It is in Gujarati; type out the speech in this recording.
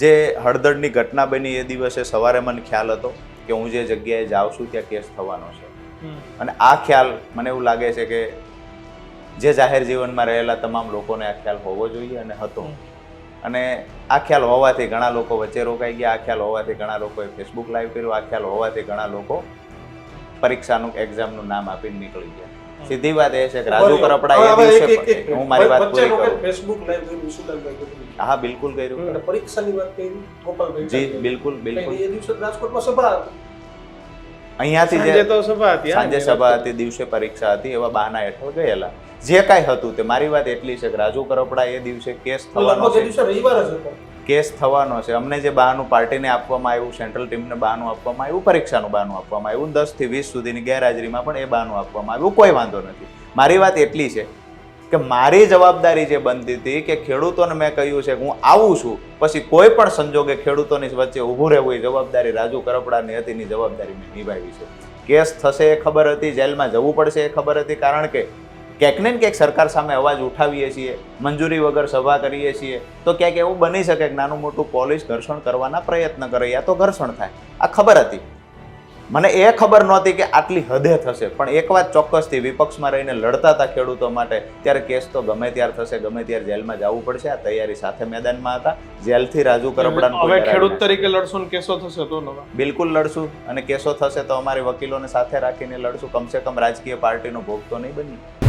જે હળદરની ઘટના બની એ દિવસે સવારે મને ખ્યાલ હતો કે હું જે જગ્યાએ જાઉં છું ત્યાં કેસ થવાનો છે, અને આ ખ્યાલ મને એવું લાગે છે કે જે જાહેર જીવનમાં રહેલા તમામ લોકોને આ ખ્યાલ હોવો જોઈએ અને હતો. અને આ ખ્યાલ હોવાથી ઘણા લોકો વચ્ચે રોકાઈ ગયા, આ ખ્યાલ હોવાથી ઘણા લોકોએ ફેસબુક લાઈવ કર્યું, આ ખ્યાલ હોવાથી ઘણા લોકો પરીક્ષાનું એક્ઝામનું નામ આપીને નીકળી ગયા. સીધી વાત એ છે કે રાજુ કરપડા એ દિવસે, હું મારી વાત પૂરી કરું. ફેસબુક લાઈવ કર્યું સુદાનભાઈ, હા બિલકુલ કર્યું. અને પરીક્ષાની વાત કરી ગોપાલભાઈ, જી બિલકુલ બિલકુલ. એ દિવસે રાજકોટમાં સભા અહીંયાથી સાંજે તો સભા હતી, સાંજે સભા હતી, દિવસે પરીક્ષા હતી, એવા બહાના હેઠળ ગયેલા. જે કાંઈ હતું તે મારી વાત એટલી છે કે રાજુ કરપડા એ દિવસે કેસ થવાનો છે, રવિવાર જ હતો, કેસ થવાનો છે. અમને જે બહાનું પાર્ટીને આપવામાં આવ્યું, સેન્ટ્રલ ટીમને બહાનું આપવામાં આવ્યું, પરીક્ષાનું બહાનું આપવામાં આવ્યું, 10 થી 20 સુધીની ગેરહાજરીમાં પણ એ બહાનું આપવામાં આવ્યું, કોઈ વાંધો નથી. મારી વાત એટલી છે કે મારી જવાબદારી જે બનતી હતી કે ખેડૂતોને મેં કહ્યું છે કે હું આવું છું, પછી કોઈ પણ સંજોગે ખેડૂતોની વચ્ચે ઊભું રહેવું એ જવાબદારી રાજુ કરપડાની હતી, એની જવાબદારી મેં નિભાવી છે. કેસ થશે એ ખબર હતી, જેલમાં જવું પડશે એ ખબર હતી, કારણ કે ક્યાંક ને ક્યાંક સરકાર સામે અવાજ ઉઠાવીએ છીએ, મંજૂરી વગર સભા કરીએ છીએ, તો ક્યાંક એવું બની શકે કે નાનું મોટું પોલીસ ઘર્ષણ કરવાના પ્રયત્ન કરે, યા તો ઘર્ષણ થાય. આ ખબર હતી. મને એ ખબર નહોતી કે આટલી હદે થશે, પણ એક વાત ચોક્કસથી, વિપક્ષમાં રહીને લડતા હતા ખેડૂતો માટે, ત્યારે કેસ તો ગમે ત્યારે થશે, ગમે ત્યારે જેલમાં જવું પડશે. આ તૈયારી સાથે મેદાનમાં હતા. જેલથી રાજુ કરપડાને હવે ખેડૂત તરીકે લડશો ને કેસો થશે તો નવા બિલકુલ લડશું, અને કેસો થશે તો અમારી વકીલોને સાથે રાખીને લડશું. કમસે કમ રાજકીય પાર્ટીનો ભોગ તો નહીં બની.